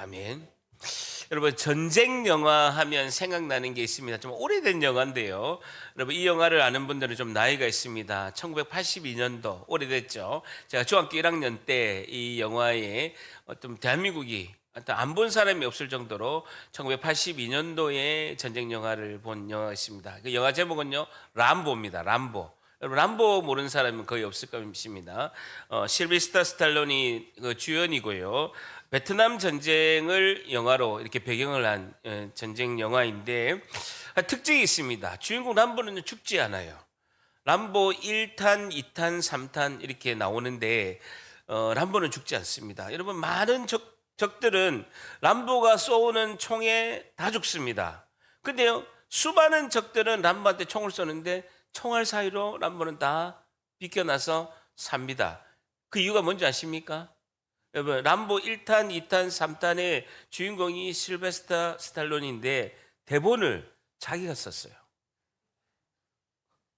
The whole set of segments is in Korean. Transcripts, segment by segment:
아멘. 여러분, 전쟁 영화 하면 생각나는 게 있습니다. 좀 오래된 영화인데요. 여러분, 이 영화를 아는 분들은 좀 나이가 있습니다. 1982년도 오래됐죠. 제가 중학교 1학년 때 이 영화에 어떤 대한민국이 안 본 사람이 없을 정도로 1982년도에 전쟁 영화를 본 영화가 있습니다. 그 영화 제목은요, 람보입니다. 람보. 여러분, 람보 모르는 사람은 거의 없을 것입니다. 실비스터 스탈론이 그 주연이고요. 베트남 전쟁을 영화로 이렇게 배경을 한 전쟁 영화인데, 특징이 있습니다. 주인공 람보는 죽지 않아요. 람보 1탄, 2탄, 3탄 이렇게 나오는데 람보는 죽지 않습니다. 여러분, 많은 적들은 람보가 쏘는 총에 다 죽습니다. 근데요, 수많은 적들은 람보한테 총을 쏘는데 총알 사이로 람보는 다 비껴나서 삽니다. 그 이유가 뭔지 아십니까? 여러분, 람보 1탄, 2탄, 3탄의 주인공이 실베스터 스탈론인데 대본을 자기가 썼어요.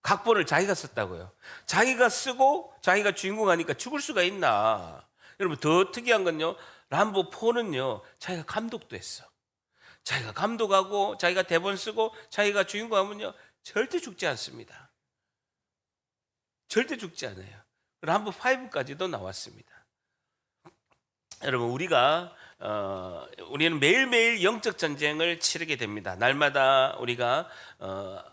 각본을 자기가 썼다고요. 자기가 쓰고 자기가 주인공 하니까 죽을 수가 있나. 여러분, 더 특이한 건요, 람보 4는요 자기가 감독도 했어. 자기가 감독하고 자기가 대본 쓰고 자기가 주인공 하면요 절대 죽지 않습니다. 절대 죽지 않아요. 람보 5까지도 나왔습니다. 여러분, 우리는 매일매일 영적 전쟁을 치르게 됩니다. 날마다 우리가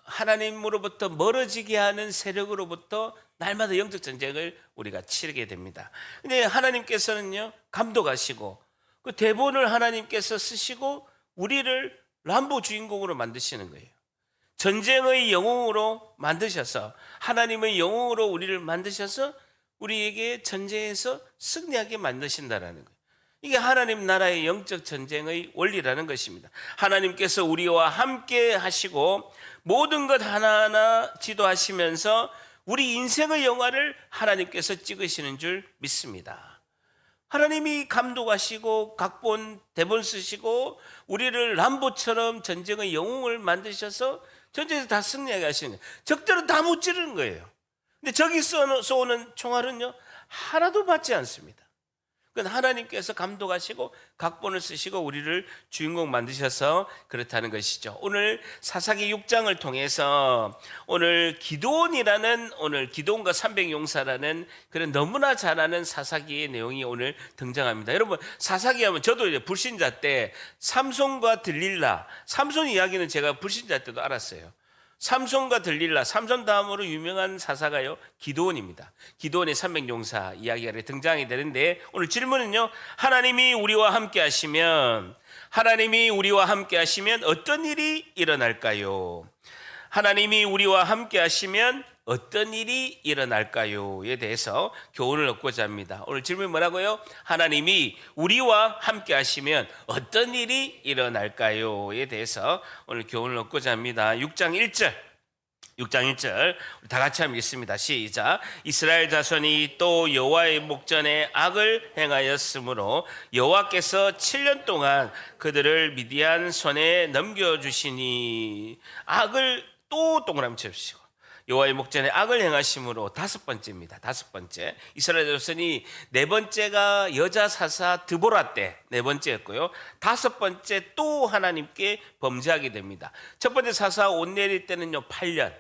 하나님으로부터 멀어지게 하는 세력으로부터 날마다 영적 전쟁을 우리가 치르게 됩니다. 근데 하나님께서는요 감독하시고 그 대본을 하나님께서 쓰시고 우리를 람보 주인공으로 만드시는 거예요. 전쟁의 영웅으로 만드셔서, 하나님의 영웅으로 우리를 만드셔서 우리에게 전쟁에서 승리하게 만드신다라는 거예요. 이게 하나님 나라의 영적 전쟁의 원리라는 것입니다. 하나님께서 우리와 함께 하시고 모든 것 하나하나 지도하시면서 우리 인생의 영화를 하나님께서 찍으시는 줄 믿습니다. 하나님이 감독하시고 각본, 대본 쓰시고 우리를 람보처럼 전쟁의 영웅을 만드셔서 전쟁에서 다 승리하게 하시는 거예요. 적들은 다 못 찌르는 거예요. 근데 적이 쏘는 총알은요 하나도 맞지 않습니다. 그건 하나님께서 감독하시고 각본을 쓰시고 우리를 주인공 만드셔서 그렇다는 것이죠. 오늘 사사기 6장을 통해서 오늘 기드온과 300용사라는 그런 너무나 잘 아는 사사기의 내용이 오늘 등장합니다. 여러분, 사사기 하면 저도 이제 불신자 때 삼손과 들릴라, 삼손 이야기는 제가 불신자 때도 알았어요. 삼손과 들릴라, 삼손 다음으로 유명한 사사가요 기드온입니다. 기드온의 300용사 이야기가 등장이 되는데, 오늘 질문은요, 하나님이 우리와 함께 하시면 어떤 일이 일어날까요? 하나님이 우리와 함께 하시면 어떤 일이 일어날까요?에 대해서 교훈을 얻고자 합니다. 오늘 질문이 뭐라고요? 하나님이 우리와 함께 하시면 어떤 일이 일어날까요?에 대해서 오늘 교훈을 얻고자 합니다. 6장 1절 우리 다 같이 한번 읽습니다. 시작. 이스라엘 자손이 또 여호와의 목전에 악을 행하였으므로 여호와께서 7년 동안 그들을 미디안 손에 넘겨주시니, 악을 또 동그라미 쳐주시고 여호와의 목전에 악을 행하심으로 다섯 번째입니다. 다섯 번째, 이스라엘 자손이 네 번째가 여자 사사 드보라 때 네 번째였고요. 다섯 번째 또 하나님께 범죄하게 됩니다. 첫 번째 사사 온넬이 때는요 8년,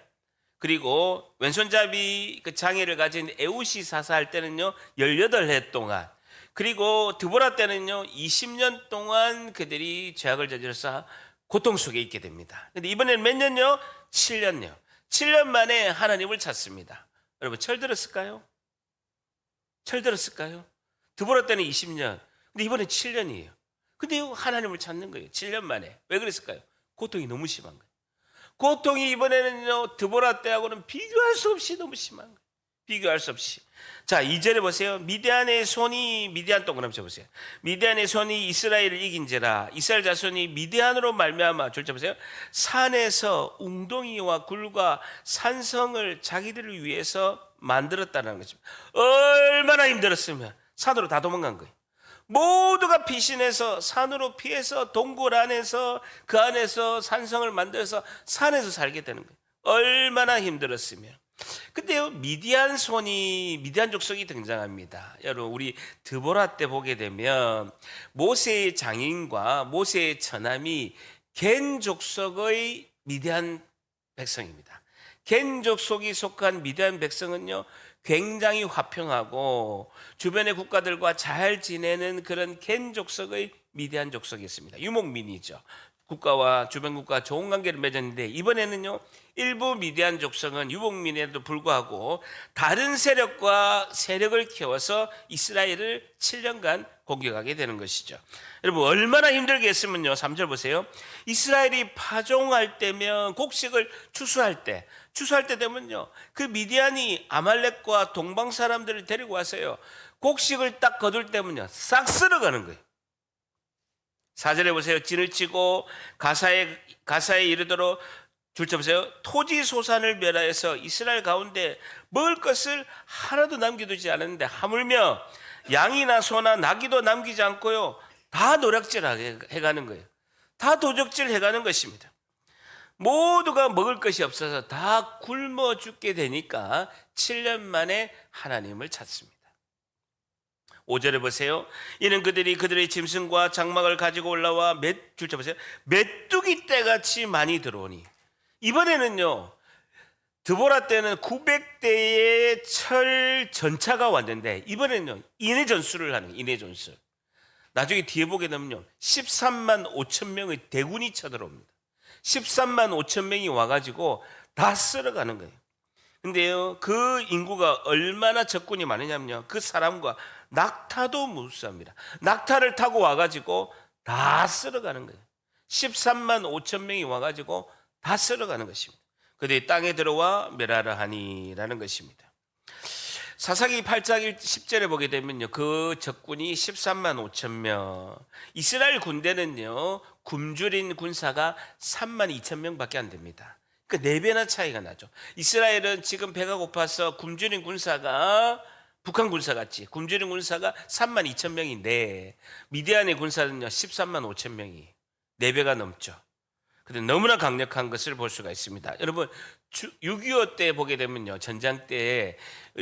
그리고 왼손잡이 그 장애를 가진 에우시 사사할 때는요 18해 동안, 그리고 드보라 때는요 20년 동안 그들이 죄악을 저질러서 고통 속에 있게 됩니다. 근데 이번에는 몇 년요? 7년요. 7년 만에 하나님을 찾습니다. 여러분, 철들었을까요? 드보라 때는 20년, 근데 이번엔 7년이에요. 근데 하나님을 찾는 거예요. 7년 만에. 왜 그랬을까요? 고통이 너무 심한 거예요. 고통이 이번에는요 드보라 때하고는 비교할 수 없이 너무 심한 거예요. 비교할 수 없이. 자, 2절에 보세요. 미디안 동그라미 쳐보세요. 미디안의 손이 이스라엘을 이긴지라, 이스라엘 자손이 미디안으로 말미암아, 줄자 보세요, 산에서 웅덩이와 굴과 산성을 자기들을 위해서 만들었다는 거죠. 얼마나 힘들었으면 산으로 다 도망간 거예요. 모두가 피신해서 산으로 피해서 동굴 안에서, 그 안에서 산성을 만들어서 산에서 살게 되는 거예요. 얼마나 힘들었으면. 근데요, 미디안 족속이 등장합니다. 여러분, 우리 드보라 때 보게 되면 모세의 장인과 모세의 처남이 겐 족속의 미디안 백성입니다. 겐 족속이 속한 미디안 백성은요, 굉장히 화평하고 주변의 국가들과 잘 지내는 그런 겐 족속의 미디안 족속이었습니다. 유목민이죠. 국가와 주변 국가와 좋은 관계를 맺었는데, 이번에는요, 일부 미디안 족속은 유목민에도 불구하고 다른 세력을 키워서 이스라엘을 7년간 공격하게 되는 것이죠. 여러분, 얼마나 힘들게 했으면요, 3절 보세요. 이스라엘이 파종할 때면, 곡식을 추수할 때 되면요, 그 미디안이 아말렉과 동방 사람들을 데리고 와서요, 곡식을 딱 거둘 때면요, 싹 쓸어가는 거예요. 4절에 보세요. 진을 치고 가사에 이르도록 줄쳐 보세요. 토지 소산을 멸하여서 이스라엘 가운데 먹을 것을 하나도 남겨두지 않았는데, 하물며 양이나 소나 나귀도 남기지 않고요, 다 노략질 해가는 거예요. 다 도적질 해가는 것입니다. 모두가 먹을 것이 없어서 다 굶어 죽게 되니까 7년 만에 하나님을 찾습니다. 5절에 보세요. 이는 그들의 짐승과 장막을 가지고 올라와 줄쳐 보세요. 메뚜기 떼같이 많이 들어오니. 이번에는요, 드보라 때는 900대의 철 전차가 왔는데, 이번에는요, 인해 전술을 하는 거예요. 인해 전술. 나중에 뒤에 보게 되면요, 13만 5천 명의 대군이 쳐들어옵니다. 13만 5천 명이 와가지고 다 쓸어가는 거예요. 근데요, 그 인구가 얼마나 적군이 많으냐면요, 그 사람과 낙타도 무수합니다. 낙타를 타고 와가지고 다 쓸어가는 거예요. 13만 5천 명이 와가지고 다 쓸어가는 것입니다. 그들이 땅에 들어와 멸하라 하니라는 것입니다. 사사기 8장 10절에 보게 되면요, 그 적군이 13만 5천 명. 이스라엘 군대는요, 굶주린 군사가 3만 2천 명밖에 안 됩니다. 그 4배나 차이가 나죠. 이스라엘은 지금 배가 고파서 굶주린 군사가, 북한 군사 같이 굶주린 군사가 3만 2천 명인데, 미디안의 군사는요 13만 5천 명이 4배가 넘죠. 근데 너무나 강력한 것을 볼 수가 있습니다. 여러분, 6.25 때 보게 되면요, 전장 때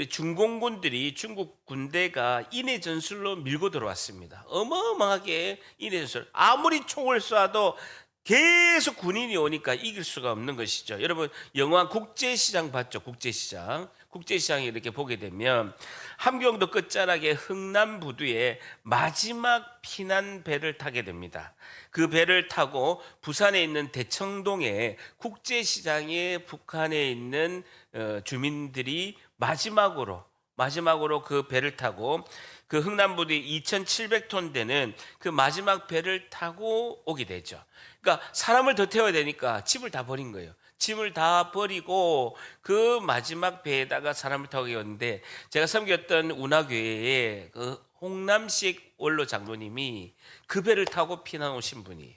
중공군들이, 중국 군대가 인해 전술로 밀고 들어왔습니다. 어마어마하게 인해 전술, 아무리 총을 쏴도 계속 군인이 오니까 이길 수가 없는 것이죠. 여러분, 영화 국제시장 봤죠? 국제시장에 이렇게 보게 되면 함경도 끝자락에 흥남부두에 마지막 피난 배를 타게 됩니다. 그 배를 타고 부산에 있는 대청동에 국제시장에 북한에 있는 주민들이 마지막으로 그 배를 타고, 그 흥남부두에 2,700톤 되는 그 마지막 배를 타고 오게 되죠. 그러니까 사람을 더 태워야 되니까 집을 다 버린 거예요. 짐을 다 버리고 그 마지막 배에다가 사람을 타고 오는데, 제가 섬겼던 운하교회에 그 홍남식 원로 장로님이 그 배를 타고 피난 오신 분이에요.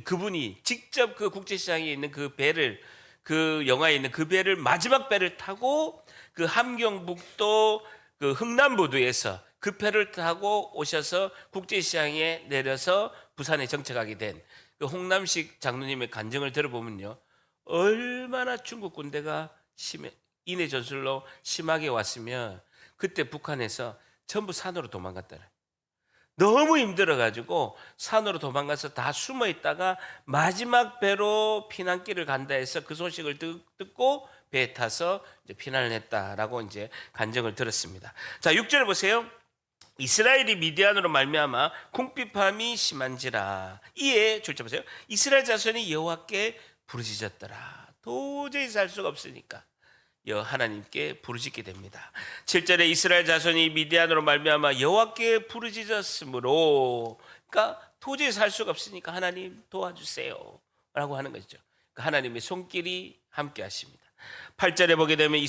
그분이 직접 그 국제시장에 있는 그 배를, 그 영화에 있는 그 배를, 마지막 배를 타고 그 함경북도 그 흥남부두에서 그 배를 타고 오셔서 국제시장에 내려서 부산에 정착하게 된 그 홍남식 장로님의 간증을 들어보면요, 얼마나 중국 군대가 인해 전술로 심하게 왔으면 그때 북한에서 전부 산으로 도망갔더래. 너무 힘들어가지고 산으로 도망가서 다 숨어 있다가 마지막 배로 피난길을 간다 해서 그 소식을 듣고 배에 타서 이제 피난을 했다라고 이제 간증을 들었습니다. 자, 6절 보세요. 이스라엘이 미디안으로 말미암아 궁핍함이 심한지라. 이에 줄쳐 보세요. 이스라엘 자손이 여호와께 부르짖었더라. 도저히 살 수가 없으니까 하나님께 부르짖게 됩니다. 7절에 이스라엘 자손이 미디안으로 말미암아 여호와께 부르짖었으므로, 그러니까 도저히 살 수가 없으니까 하나님 도와주세요 라고 하는 것이죠. 하나님의 손길이 함께 하십니다. 8절에 보게 되면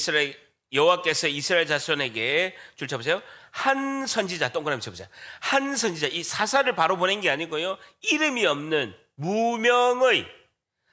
여호와께서 이스라엘 자손에게 줄쳐보세요. 한 선지자, 동그라미 쳐보세요. 한 선지자, 이 사사를 바로 보낸 게 아니고요, 이름이 없는 무명의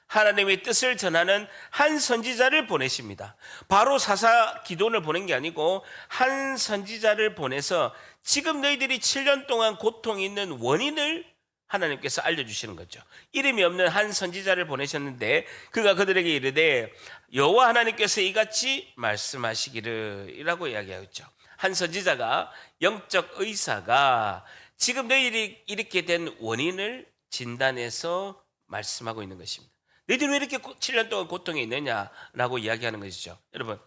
하나님의 뜻을 전하는 한 선지자를 보내십니다. 바로 사사 기돈을 보낸 게 아니고 한 선지자를 보내서 지금 너희들이 7년 동안 고통이 있는 원인을 하나님께서 알려주시는 거죠. 이름이 없는 한 선지자를 보내셨는데 그가 그들에게 이르되 여호와 하나님께서 이같이 말씀하시기를 이라고 이야기하였죠. 한 선지자가, 영적 의사가 지금 너희들이 이렇게 된 원인을 진단해서 말씀하고 있는 것입니다. 너희들 왜 이렇게 7년 동안 고통이 있느냐라고 이야기하는 것이죠. 여러분,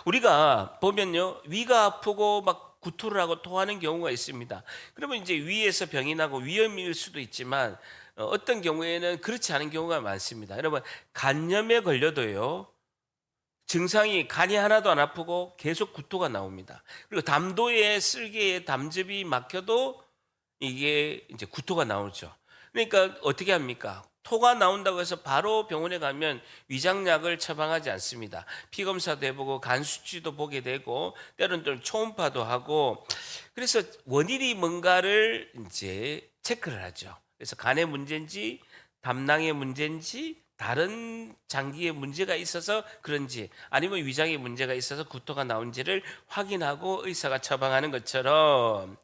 우리가 보면요, 위가 아프고 막 구토를 하고 토하는 경우가 있습니다. 그러면 이제 위에서 병이 나고 위염일 수도 있지만 어떤 경우에는 그렇지 않은 경우가 많습니다. 여러분, 간염에 걸려도요, 증상이 간이 하나도 안 아프고 계속 구토가 나옵니다. 그리고 담도에 쓸개에 담즙이 막혀도 이게 이제 구토가 나오죠. 그러니까 어떻게 합니까? 토가 나온다고 해서 바로 병원에 가면 위장약을 처방하지 않습니다. 피검사도 해보고 간 수치도 보게 되고 때로는 초음파도 하고, 그래서 원인이 뭔가를 이제 체크를 하죠. 그래서 간의 문제인지 담낭의 문제인지 다른 장기에 문제가 있어서 그런지 아니면 위장에 문제가 있어서 구토가 나온지를 확인하고 의사가 처방하는 것처럼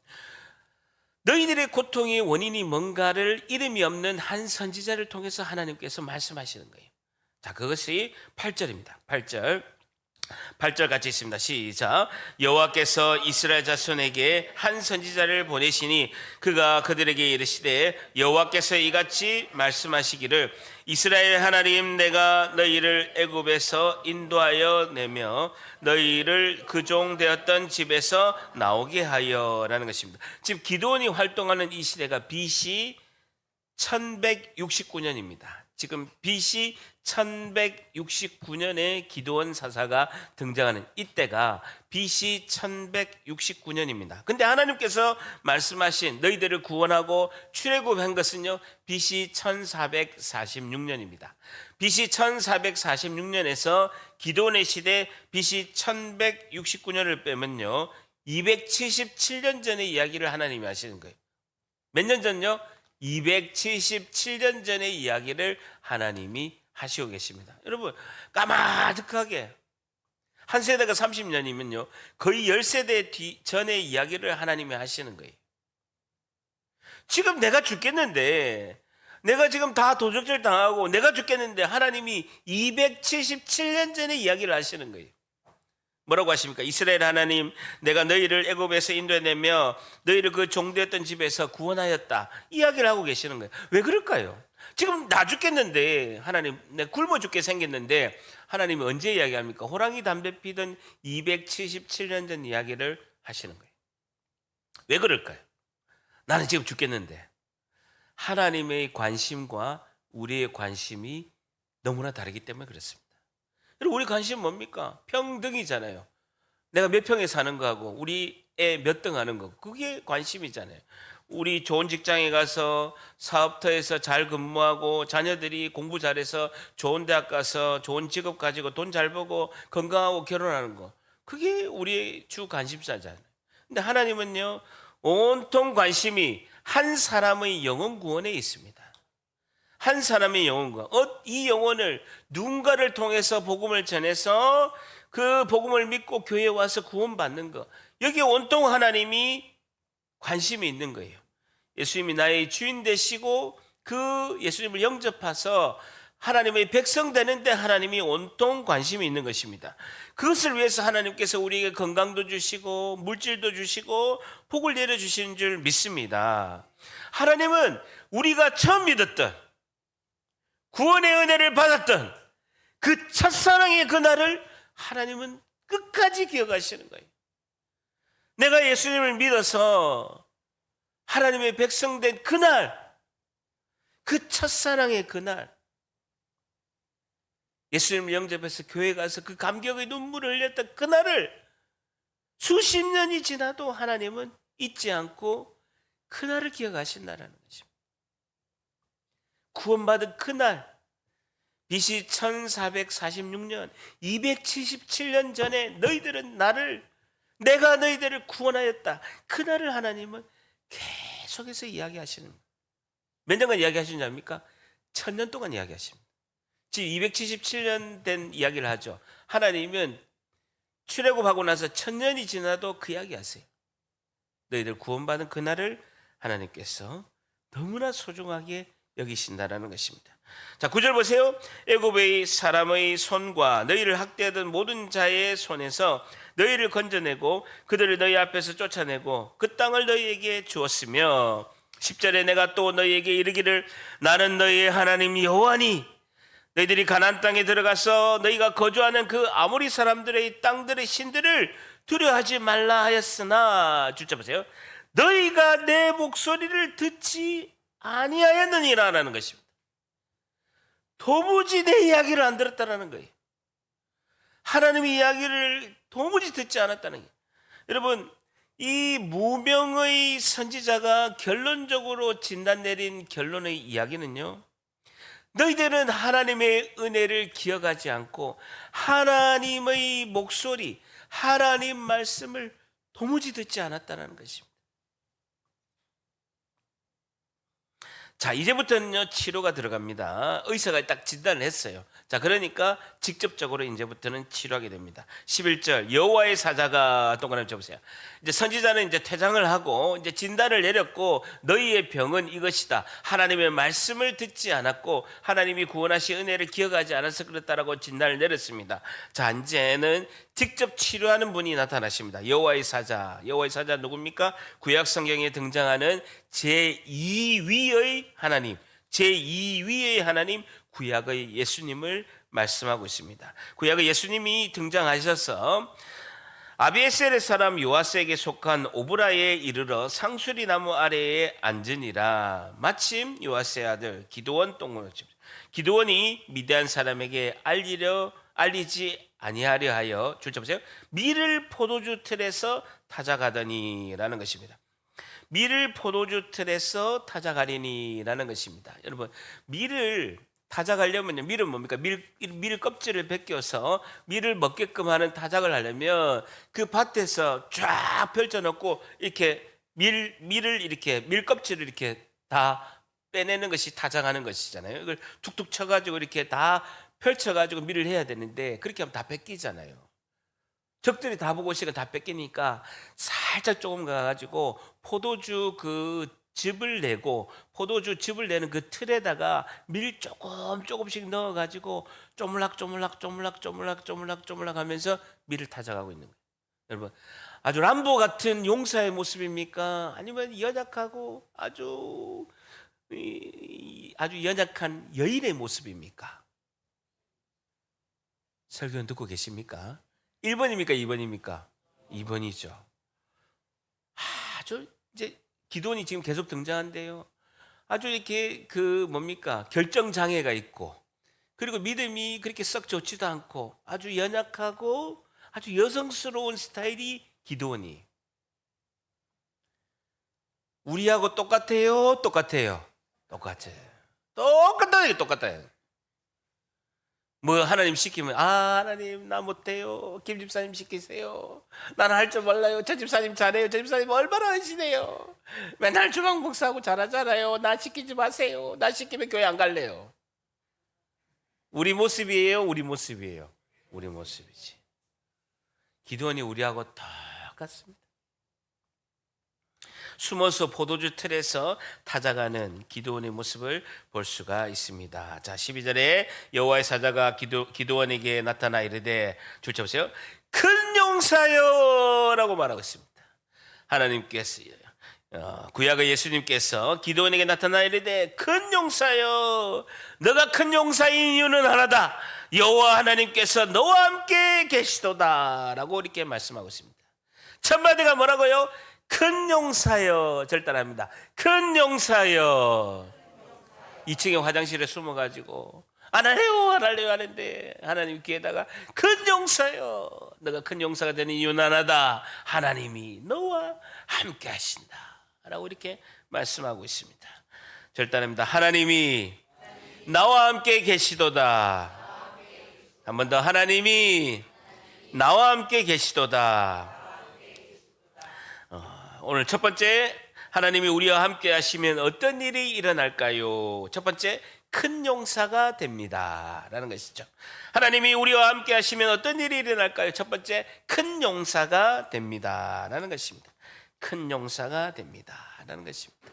너희들의 고통의 원인이 뭔가를 이름이 없는 한 선지자를 통해서 하나님께서 말씀하시는 거예요. 자, 그것이 8절입니다. 8절 같이 있습니다. 시작. 여호와께서 이스라엘 자손에게 한 선지자를 보내시니 그가 그들에게 이르시되 여호와께서 이같이 말씀하시기를 이스라엘 하나님 내가 너희를 애굽에서 인도하여 내며 너희를 그 종 되었던 집에서 나오게 하여라는 것입니다. 지금 기드온이 활동하는 이 시대가 BC 1169년입니다. 지금 BC 1169년에 기드온 사사가 등장하는 이때가 BC 1169년입니다. 근데 하나님께서 말씀하신 너희들을 구원하고 출애굽한 것은요, BC 1446년입니다. BC 1446년에서 기드온의 시대 BC 1169년을 빼면요, 277년 전의 이야기를 하나님이 하시는 거예요. 몇 년 전요? 277년 전의 이야기를 하나님이 하시고 계십니다. 여러분, 까마득하게 한 세대가 30년이면요 거의 10세대 전의 이야기를 하나님이 하시는 거예요. 지금 내가 죽겠는데, 내가 지금 다 도적질 당하고 내가 죽겠는데 하나님이 277년 전의 이야기를 하시는 거예요. 뭐라고 하십니까? 이스라엘 하나님 내가 너희를 애굽에서 인도해내며 너희를 그 종되었던 집에서 구원하였다, 이야기를 하고 계시는 거예요. 왜 그럴까요? 지금 나 죽겠는데, 하나님 내가 굶어 죽게 생겼는데 하나님이 언제 이야기합니까? 호랑이 담배 피던 277년 전 이야기를 하시는 거예요. 왜 그럴까요? 나는 지금 죽겠는데. 하나님의 관심과 우리의 관심이 너무나 다르기 때문에 그렇습니다. 그리고 우리 관심은 뭡니까? 평등이잖아요. 내가 몇 평에 사는 거하고 우리 애 몇 등 하는 거, 그게 관심이잖아요. 우리 좋은 직장에 가서 사업터에서 잘 근무하고 자녀들이 공부 잘해서 좋은 대학 가서 좋은 직업 가지고 돈 잘 벌고 건강하고 결혼하는 거, 그게 우리의 주 관심사잖아요. 근데 하나님은요, 온통 관심이 한 사람의 영혼 구원에 있습니다. 한 사람의 영혼과 이 영혼을 누군가를 통해서 복음을 전해서 그 복음을 믿고 교회에 와서 구원받는 것, 여기에 온통 하나님이 관심이 있는 거예요. 예수님이 나의 주인 되시고 그 예수님을 영접해서 하나님의 백성 되는데 하나님이 온통 관심이 있는 것입니다. 그것을 위해서 하나님께서 우리에게 건강도 주시고 물질도 주시고 복을 내려주시는 줄 믿습니다. 하나님은 우리가 처음 믿었던, 구원의 은혜를 받았던 그 첫사랑의 그날을 하나님은 끝까지 기억하시는 거예요. 내가 예수님을 믿어서 하나님의 백성 된 그날, 그 첫사랑의 그날, 예수님을 영접해서 교회 가서 그 감격의 눈물을 흘렸던 그날을 수십 년이 지나도 하나님은 잊지 않고 그날을 기억하신다는 것입니다. 구원받은 그날, BC 1446년 277년 전에 내가 너희들을 구원하였다, 그날을 하나님은 계속해서 이야기하시는 거예요. 몇 년간 이야기하시는 줄 압니까? 1000년 동안 이야기하십니다. 지금 277년 된 이야기를 하죠. 하나님은 출애굽하고 나서 1000년이 지나도 그 이야기 하세요. 너희들 구원받은 그날을 하나님께서 너무나 소중하게 여기신다라는 것입니다. 자, 9절 보세요. 애굽의 사람의 손과 너희를 학대하던 모든 자의 손에서 너희를 건져내고 그들을 너희 앞에서 쫓아내고 그 땅을 너희에게 주었으며 10절에 내가 또 너희에게 이르기를 나는 너희의 하나님 여호와니 너희들이 가나안 땅에 들어가서 너희가 거주하는 그 아모리 사람들의 땅들의 신들을 두려워하지 말라 하였으나 주자 보세요. 너희가 내 목소리를 듣지 아니하였느니라라는 것입니다. 도무지 내 이야기를 안 들었다라는 거예요. 하나님의 이야기를 도무지 듣지 않았다는 거예요. 여러분, 이 무명의 선지자가 결론적으로 진단 내린 결론의 이야기는요, 너희들은 하나님의 은혜를 기억하지 않고 하나님의 목소리, 하나님 말씀을 도무지 듣지 않았다는 것입니다. 자, 이제부터는요 치료가 들어갑니다. 의사가 딱 진단을 했어요. 자, 그러니까 직접적으로 이제부터는 치료하게 됩니다. 11절 여호와의 사자가 동그라미 쳐보세요. 이제 선지자는 이제 퇴장을 하고 이제 진단을 내렸고 너희의 병은 이것이다. 하나님의 말씀을 듣지 않았고 하나님이 구원하신 은혜를 기억하지 않아서 그렇다라고 진단을 내렸습니다. 자, 이제는 직접 치료하는 분이 나타나십니다. 여호와의 사자. 여호와의 사자 누굽니까? 구약 성경에 등장하는 제2위의 하나님, 제2위의 하나님, 구약의 예수님을 말씀하고 있습니다. 구약의 예수님이 등장하셔서 아비에셀의 사람 요아스에게 속한 오브라에 이르러 상수리 나무 아래에 앉으니라. 마침 요아스의 아들 기드온 기드온이 미디안 사람에게 알리지 아니하려 하여 줄자 보세요. 밀을 포도주 틀에서 타작하더니라는 것입니다. 밀을 포도주 틀에서 타작하리니라는 것입니다. 여러분, 밀을 타작하려면요, 밀은 뭡니까? 밀 껍질을 벗겨서 밀을 먹게끔 하는 타작을 하려면 그 밭에서 쫙 펼쳐놓고 이렇게 밀을 이렇게 밀 껍질을 이렇게 다 빼내는 것이 타작하는 것이잖아요. 이걸 툭툭 쳐가지고 이렇게 다 펼쳐가지고 밀을 해야 되는데 그렇게 하면 다 뺏기잖아요. 적들이 다 보고 있으니까 다 뺏기니까 살짝 조금 가가지고 포도주 그 즙을 내고 포도주 즙을 내는 그 틀에다가 밀 조금씩 넣어가지고 쪼물락 하면서 밀을 타작하고 있는 거예요. 여러분, 아주 람보 같은 용사의 모습입니까? 아니면 연약하고 아주 연약한 여인의 모습입니까? 설교 듣고 계십니까? 1번입니까? 2번입니까? 2번이죠. 아주 이제 기도원이 지금 계속 등장한대요. 아주 이렇게 결정 장애가 있고 그리고 믿음이 그렇게 썩 좋지도 않고 아주 연약하고 아주 여성스러운 스타일이 기도원이. 우리하고 똑같아요? 똑같아요? 똑같아요. 뭐 하나님 시키면 하나님 나 못해요. 김 집사님 시키세요. 나는 할 줄 몰라요. 저 집사님 잘해요. 저 집사님 얼마나 하시네요. 맨날 주방 목사하고 잘하잖아요. 나 시키지 마세요. 나 시키면 교회 안 갈래요. 우리 모습이에요. 우리 모습이지. 기도원이 우리하고 똑같습니다. 숨어서 포도주 틀에서 타작하는 기드온의 모습을 볼 수가 있습니다. 자, 12절에 여호와의 사자가 기드온에게 나타나 이르되 줄쳐 보세요. 큰 용사여 라고 말하고 있습니다. 하나님께서 구약의 예수님께서 기드온에게 나타나 이르되 큰 용사여, 너가 큰 용사인 이유는 하나다. 여호와 하나님께서 너와 함께 계시도다 라고 이렇게 말씀하고 있습니다. 첫 마디가 뭐라고요? 큰 용사여. 절단합니다. 큰 용사여. 2층에 화장실에 숨어가지고 안 할래요 하는데 하나님 귀에다가 큰 용사여, 너가 큰 용사가 되는 이유는 하나다. 하나님이 너와 함께 하신다 라고 이렇게 말씀하고 있습니다. 절단합니다. 하나님이 나와 함께 계시도다. 한 번 더. 하나님이 나와 함께 계시도다. 오늘 첫 번째, 하나님이 우리와 함께 하시면 어떤 일이 일어날까요? 첫 번째, 큰 용사가 됩니다 라는 것이죠. 하나님이 우리와 함께 하시면 어떤 일이 일어날까요? 첫 번째, 큰 용사가 됩니다 라는 것입니다. 큰 용사가 됩니다 라는 것입니다.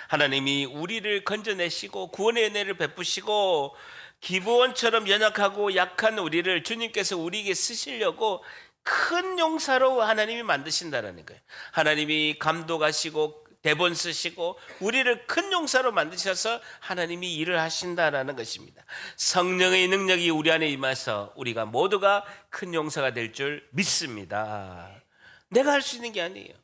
하나님이 우리를 건져내시고 구원의 은혜를 베푸시고 기브원처럼 연약하고 약한 우리를 주님께서 우리에게 쓰시려고 큰 용사로 하나님이 만드신다라는 거예요. 하나님이 감독하시고 대본 쓰시고 우리를 큰 용사로 만드셔서 하나님이 일을 하신다라는 것입니다. 성령의 능력이 우리 안에 임해서 우리가 모두가 큰 용사가 될 줄 믿습니다. 내가 할 수 있는 게 아니에요.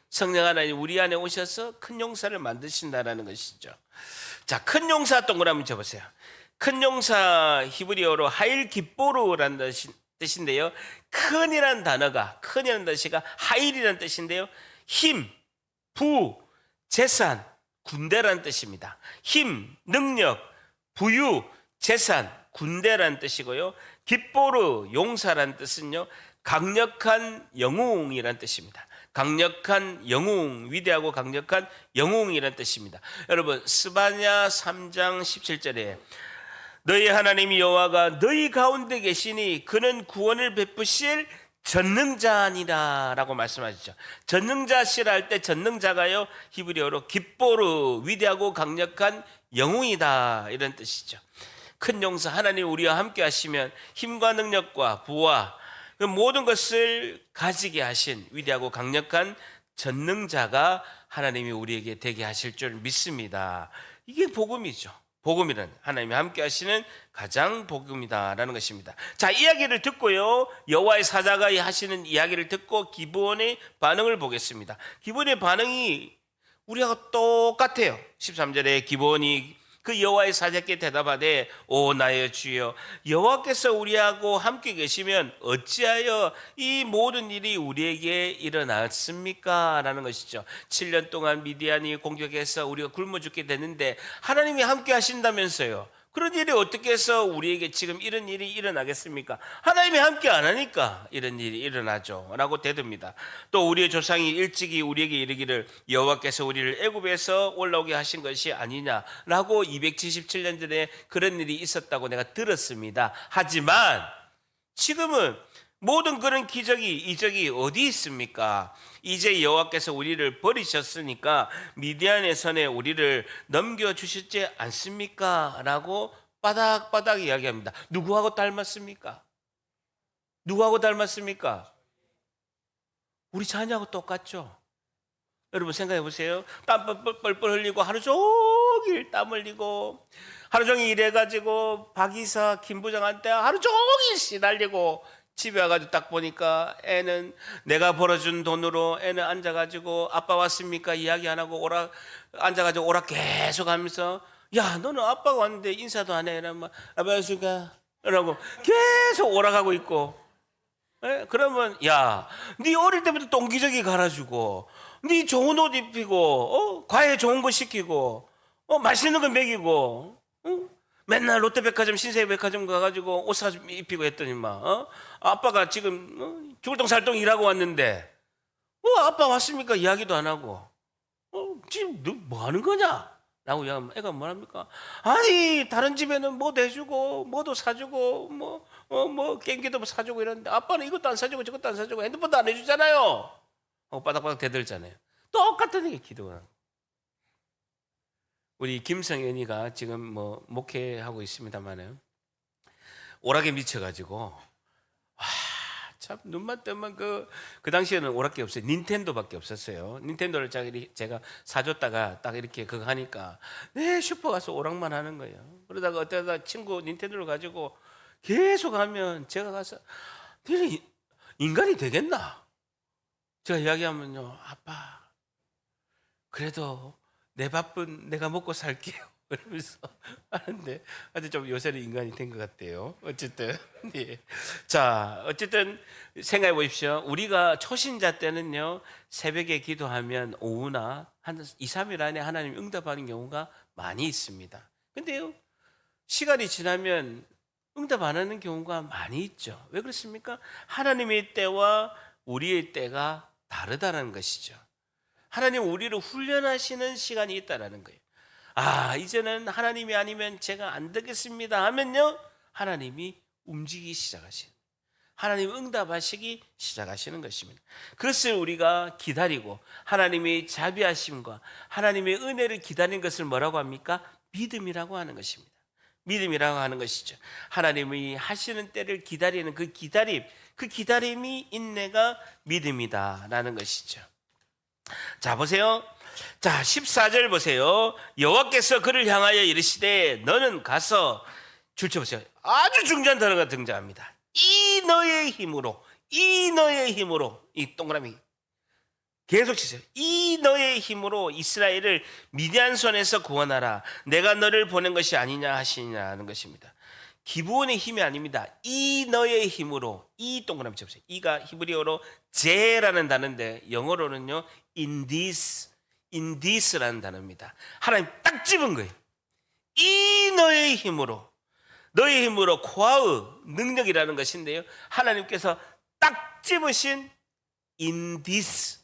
성령 하나님 우리 안에 오셔서 큰 용사를 만드신다라는 것이죠. 자, 큰 용사 동그라미 쳐보세요. 큰 용사 히브리어로 하일 기뽀르라는 뜻인데요. 큰이라는 단어가 하일이라는 뜻인데요. 힘, 부, 재산, 군대라는 뜻입니다. 힘, 능력, 부유, 재산, 군대라는 뜻이고요. 기뽀르, 용사라는 뜻은요. 강력한 영웅이라는 뜻입니다. 강력한 영웅, 위대하고 강력한 영웅이라는 뜻입니다. 여러분 스바냐 3장 17절에 너희 하나님 여호와가 너희 가운데 계시니 그는 구원을 베푸실 전능자니라 라고 말씀하시죠. 전능자시라 할 때 전능자가요 히브리어로 기뽀르, 위대하고 강력한 영웅이다 이런 뜻이죠. 큰 용사 하나님 우리와 함께 하시면 힘과 능력과 부와 그 모든 것을 가지게 하신 위대하고 강력한 전능자가 하나님이 우리에게 되게 하실 줄 믿습니다. 이게 복음이죠. 복음이란 하나님이 함께 하시는 가장 복음이다라는 것입니다. 자, 이야기를 듣고요. 여호와의 사자가 하시는 이야기를 듣고 기브온의 반응을 보겠습니다. 기브온의 반응이 우리하고 똑같아요. 13절에 기브온이 그 여호와의 사자께 대답하되 오 나의 주여 여호와께서 우리하고 함께 계시면 어찌하여 이 모든 일이 우리에게 일어났습니까? 라는 것이죠. 7년 동안 미디안이 공격해서 우리가 굶어 죽게 됐는데 하나님이 함께 하신다면서요. 그런 일이 어떻게 해서 우리에게 지금 이런 일이 일어나겠습니까? 하나님이 함께 안 하니까 이런 일이 일어나죠 라고 대듭니다. 또 우리의 조상이 일찍이 우리에게 이르기를 여호와께서 우리를 애굽에서 올라오게 하신 것이 아니냐라고 277년 전에 그런 일이 있었다고 내가 들었습니다. 하지만 지금은 모든 그런 기적이 이적이 어디 있습니까? 이제 여호와께서 우리를 버리셨으니까 미디안의 손에 우리를 넘겨주셨지 않습니까? 라고 바닥바닥 이야기합니다. 누구하고 닮았습니까? 누구하고 닮았습니까? 우리 자녀하고 똑같죠? 여러분 생각해 보세요. 땀 뻘뻘 흘리고 하루 종일 땀 흘리고 하루 종일 일해가지고 박 이사 김 부장한테 하루 종일 시달리고 집에 와가지고 딱 보니까 애는 내가 벌어준 돈으로 애는 앉아가지고 아빠 왔습니까? 이야기 안 하고 앉아가지고 오락 계속 하면서 야 너는 아빠가 왔는데 인사도 안 해. 이러면 아빠 왔습니까? 이러고 계속 오락하고 있고 그러면 야 네 어릴 때부터 똥기저귀 갈아주고 네 좋은 옷 입히고 과외 좋은 거 시키고 맛있는 거 먹이고 맨날 롯데백화점 신세계백화점 가가지고 옷 사 입히고 했더니만 아빠가 지금 죽을똥살똥 일하고 왔는데 아빠 왔습니까? 이야기도 안 하고 지금 너 뭐 하는 거냐? 라고 애가 뭐합니까? 아니 다른 집에는 뭐도 해주고 뭐도 사주고 뭐 게임기도 사주고 이러는데 아빠는 이것도 안 사주고 저것도 안 사주고 핸드폰도 안 해주잖아요. 하고 바닥바닥 대들잖아요. 똑같은 얘기 기도가. 우리 김성현이가 지금 목회하고 있습니다만은 오락에 미쳐가지고 참 눈만 뜨면 그 당시에는 오락기 없어요. 닌텐도밖에 없었어요. 닌텐도를 제가 사줬다가 딱 이렇게 그거 하니까 슈퍼 가서 오락만 하는 거예요. 그러다가 어쩌다 친구 닌텐도를 가지고 계속 하면 제가 가서 너는 인간이 되겠나? 제가 이야기하면요 아빠 그래도 내 밥은 내가 먹고 살게요. 그러면서 하는데 아주 좀 요새는 인간이 된 것 같아요. 어쨌든 예. 자 어쨌든 생각해 보십시오. 우리가 초신자 때는요 새벽에 기도하면 오후나 한 2, 3일 안에 하나님 응답하는 경우가 많이 있습니다. 근데요 시간이 지나면 응답 안 하는 경우가 많이 있죠. 왜 그렇습니까? 하나님의 때와 우리의 때가 다르다는 것이죠. 하나님 우리를 훈련하시는 시간이 있다라는 거예요. 이제는 하나님이 아니면 제가 안 되겠습니다 하면요 하나님이 움직이기 시작하시는 하나님 응답하시기 시작하시는 것입니다. 그것을 우리가 기다리고 하나님의 자비하심과 하나님의 은혜를 기다리는 것을 뭐라고 합니까? 믿음이라고 하는 것입니다. 믿음이라고 하는 것이죠. 하나님이 하시는 때를 기다리는 그 기다림이 인내가 믿음이다라는 것이죠. 자, 보세요. 자, 14절 보세요. 여호와께서 그를 향하여 이르시되 너는 가서 줄쳐 보세요. 아주 중요한 단어가 등장합니다. 이 너의 힘으로, 이 너의 힘으로, 이 동그라미 계속 치세요. 이 너의 힘으로 이스라엘을 미디안 손에서 구원하라. 내가 너를 보낸 것이 아니냐 하시냐는 것입니다. 기브온의 힘이 아닙니다. 이 너의 힘으로, 이 동그라미 쳐보세요. 이가 히브리어로 제라는 단어인데 영어로는요 in this라는 단어입니다. 하나님 딱 집은 거예요. 이 너의 힘으로, 너의 힘으로 코아의 능력이라는 것인데요, 하나님께서 딱 집으신 in this,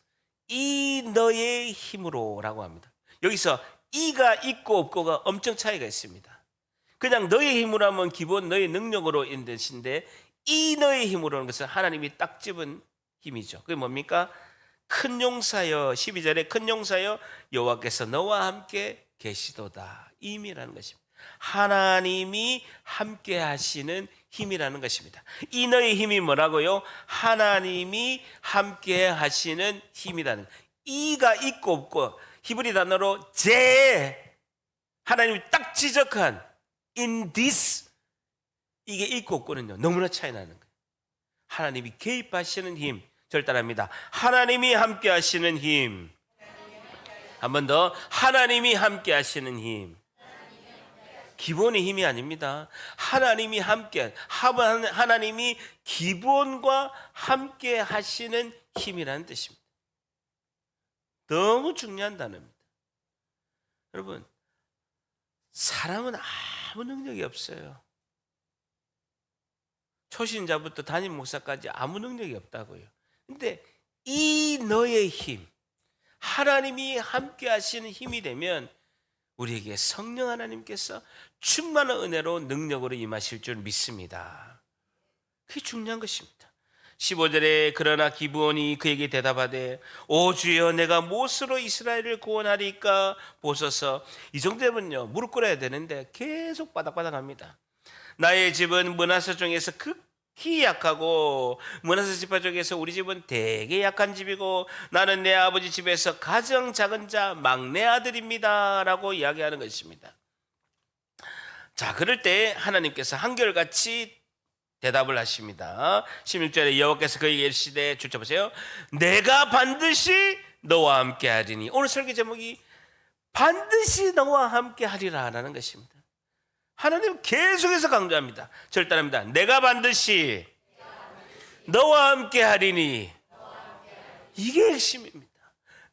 이 너의 힘으로라고 합니다. 여기서 이가 있고 없고가 엄청 차이가 있습니다. 그냥 너의 힘으로 하면 기본 너의 능력으로 인 뜻인데, 이 너의 힘으로는 것은 하나님이 딱 집은 힘이죠. 그게 뭡니까? 큰 용사여, 12절에 큰 용사여 여호와께서 너와 함께 계시도다, 이 힘이라는 것입니다. 하나님이 함께 하시는 힘이라는 것입니다. 이 너의 힘이 뭐라고요? 하나님이 함께 하시는 힘이라는, 이가 있고 없고 히브리 단어로 제, 하나님이 딱 지적한 in this, 이게 있고 없고는요 너무나 차이 나는 거예요. 하나님이 개입하시는 힘, 절단합니다. 하나님이 함께 하시는 힘. 한 번 더, 하나님이 함께 하시는 힘. 기본의 힘이 아닙니다. 하나님이 함께, 하나님이 기본과 함께 하시는 힘이라는 뜻입니다. 너무 중요한 단어입니다. 여러분, 사람은 아무 능력이 없어요. 초신자부터 담임 목사까지 아무 능력이 없다고요. 근데 이 너의 힘, 하나님이 함께 하시는 힘이 되면 우리에게 성령 하나님께서 충만한 은혜로 능력으로 임하실 줄 믿습니다. 그게 중요한 것입니다. 15절에 그러나 기브온이 그에게 대답하되 오 주여 내가 무엇으로 이스라엘을 구원하리까 보소서. 이 정도면요 무릎 꿇어야 되는데 계속 바닥바닥합니다. 나의 집은 므낫세 중에서 극히 약하고 므낫세 지파 중에서 우리 집은 되게 약한 집이고 나는 내 아버지 집에서 가장 작은 자 막내 아들입니다 라고 이야기하는 것입니다. 자, 그럴 때 하나님께서 한결같이 대답을 하십니다. 16절에 여호와께서 그에게 이르시되, 줄쳐보세요. 내가 반드시 너와 함께 하리니. 오늘 설교 제목이 반드시 너와 함께 하리라 라는 것입니다. 하나님 계속해서 강조합니다. 절단합니다. 내가 반드시 너와 함께 하리니. 이게 핵심입니다.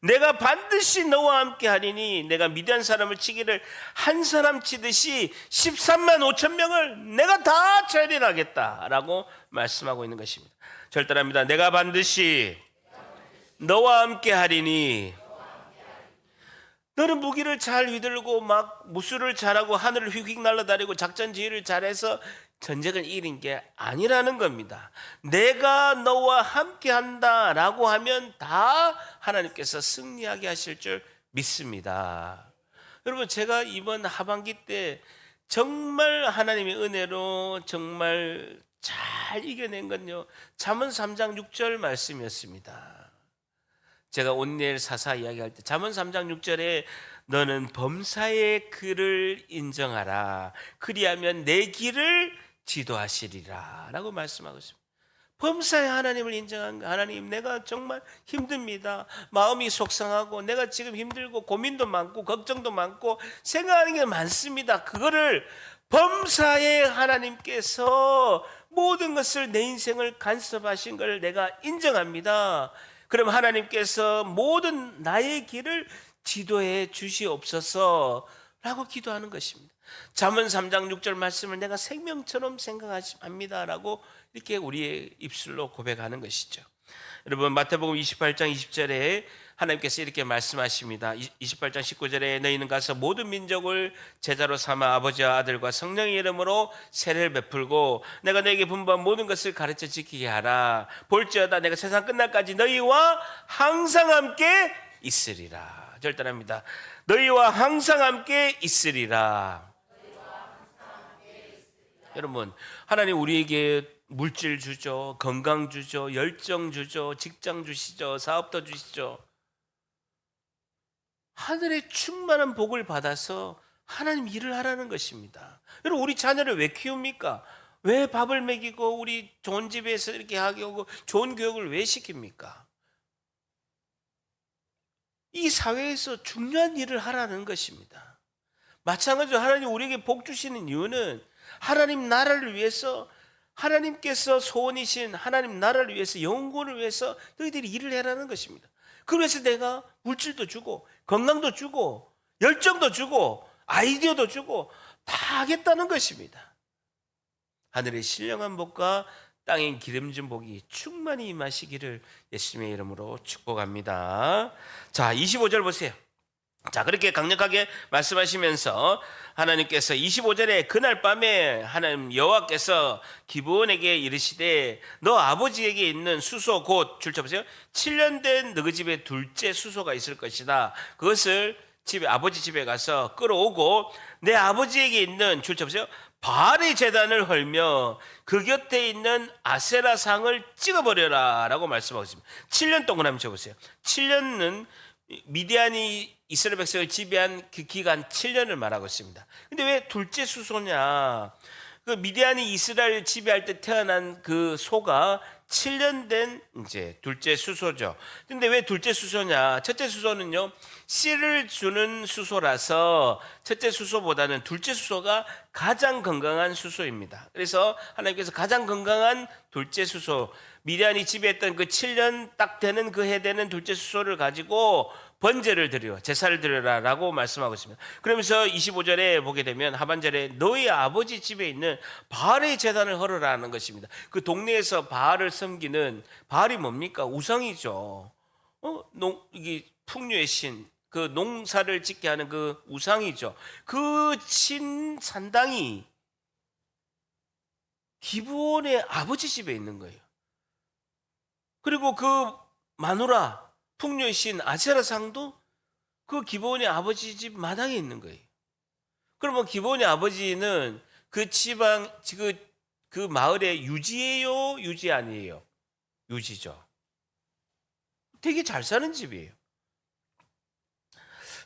내가 반드시 너와 함께 하리니 내가 미디안 사람을 치기를 한 사람 치듯이 13만 5천 명을 내가 다 처리하겠다라고 말씀하고 있는 것입니다. 절단합니다. 내가 반드시 너와 함께 하리니. 너는 무기를 잘 휘둘고 막 무술을 잘하고 하늘을 휙휙 날아다니고 작전 지휘를 잘해서 전쟁을 이긴 게 아니라는 겁니다. 내가 너와 함께 한다라고 하면 다 하나님께서 승리하게 하실 줄 믿습니다. 여러분, 제가 이번 하반기 때 정말 하나님의 은혜로 정말 잘 이겨낸 건요 잠언 3장 6절 말씀이었습니다. 제가 온니엘 사사 이야기할 때 잠언 3장 6절에 너는 범사의 그를 인정하라 그리하면 내 길을 지도하시리라 라고 말씀하고 있습니다. 범사의 하나님을 인정한 거. 하나님, 내가 정말 힘듭니다. 마음이 속상하고 내가 지금 힘들고 고민도 많고 걱정도 많고 생각하는 게 많습니다. 그거를 범사의 하나님께서 모든 것을 내 인생을 간섭하신 걸 내가 인정합니다. 그럼 하나님께서 모든 나의 길을 지도해 주시옵소서 라고 기도하는 것입니다. 잠언 3장 6절 말씀을 내가 생명처럼 생각합니다 라고 이렇게 우리의 입술로 고백하는 것이죠. 여러분 마태복음 28장 20절에 하나님께서 이렇게 말씀하십니다. 28장 19절에 너희는 가서 모든 민족을 제자로 삼아 아버지와 아들과 성령의 이름으로 세례를 베풀고 내가 너에게 분부한 모든 것을 가르쳐 지키게 하라. 볼지어다 내가 세상 끝날까지 너희와 항상 함께 있으리라. 절단합니다. 너희와 항상 함께 있으리라. 여러분 하나님 우리에게 물질 주죠, 건강 주죠, 열정 주죠, 직장 주시죠, 사업도 주시죠. 하늘의 충만한 복을 받아서 하나님 일을 하라는 것입니다. 여러분 우리 자녀를 왜 키웁니까? 왜 밥을 먹이고 우리 좋은 집에서 이렇게 하게 하고 좋은 교육을 왜 시킵니까? 이 사회에서 중요한 일을 하라는 것입니다. 마찬가지로 하나님 우리에게 복 주시는 이유는 하나님 나라를 위해서, 하나님께서 소원이신 하나님 나라를 위해서, 영혼을 위해서 너희들이 일을 해라는 것입니다. 그래서 내가 물질도 주고 건강도 주고 열정도 주고 아이디어도 주고 다 하겠다는 것입니다. 하늘의 신령한 복과 땅의 기름진 복이 충만히 임하시기를 예수님의 이름으로 축복합니다. 자, 25절 보세요. 자, 그렇게 강력하게 말씀하시면서 하나님께서 25절에 그날 밤에 하나님 여호와께서 기브온에게 이르시되 너 아버지에게 있는 수소 곧 줄쳐보세요. 7년 된 너희 집에 둘째 수소가 있을 것이다. 그것을 집에 아버지 집에 가서 끌어오고 내 아버지에게 있는 줄쳐보세요. 바알의 제단을 헐며 그 곁에 있는 아세라 상을 찍어버려라 라고 말씀하고 있습니다. 7년 동안 한번 쳐보세요. 7년은 미디안이 이스라엘 백성을 지배한 그 기간 7년을 말하고 있습니다. 근데 왜 둘째 수소냐? 그 미디안이 이스라엘을 지배할 때 태어난 그 소가 7년 된 이제 둘째 수소죠. 근데 왜 둘째 수소냐? 첫째 수소는요, 씨를 주는 수소라서 첫째 수소보다는 둘째 수소가 가장 건강한 수소입니다. 그래서 하나님께서 가장 건강한 둘째 수소, 미디안이 지배했던 그 7년 딱 되는 그 해 되는 둘째 수소를 가지고 번제를 드려, 제사를 드려라 라고 말씀하고 있습니다. 그러면서 25절에 보게 되면 하반절에 너희 아버지 집에 있는 바알의 제단을 헐어라 하는 것입니다. 그 동네에서 바알을 섬기는, 바알이 뭡니까? 우상이죠. 이게 풍류의 신, 그 농사를 짓게 하는 그 우상이죠. 그 신 산당이 기브온의 아버지 집에 있는 거예요. 그리고 그 마누라, 풍류의 신 아세라 상도 그 기브온의 아버지 집 마당에 있는 거예요. 그러면 기브온의 아버지는 그 지방, 그 마을의 유지예요, 유지 아니에요? 유지죠. 되게 잘 사는 집이에요.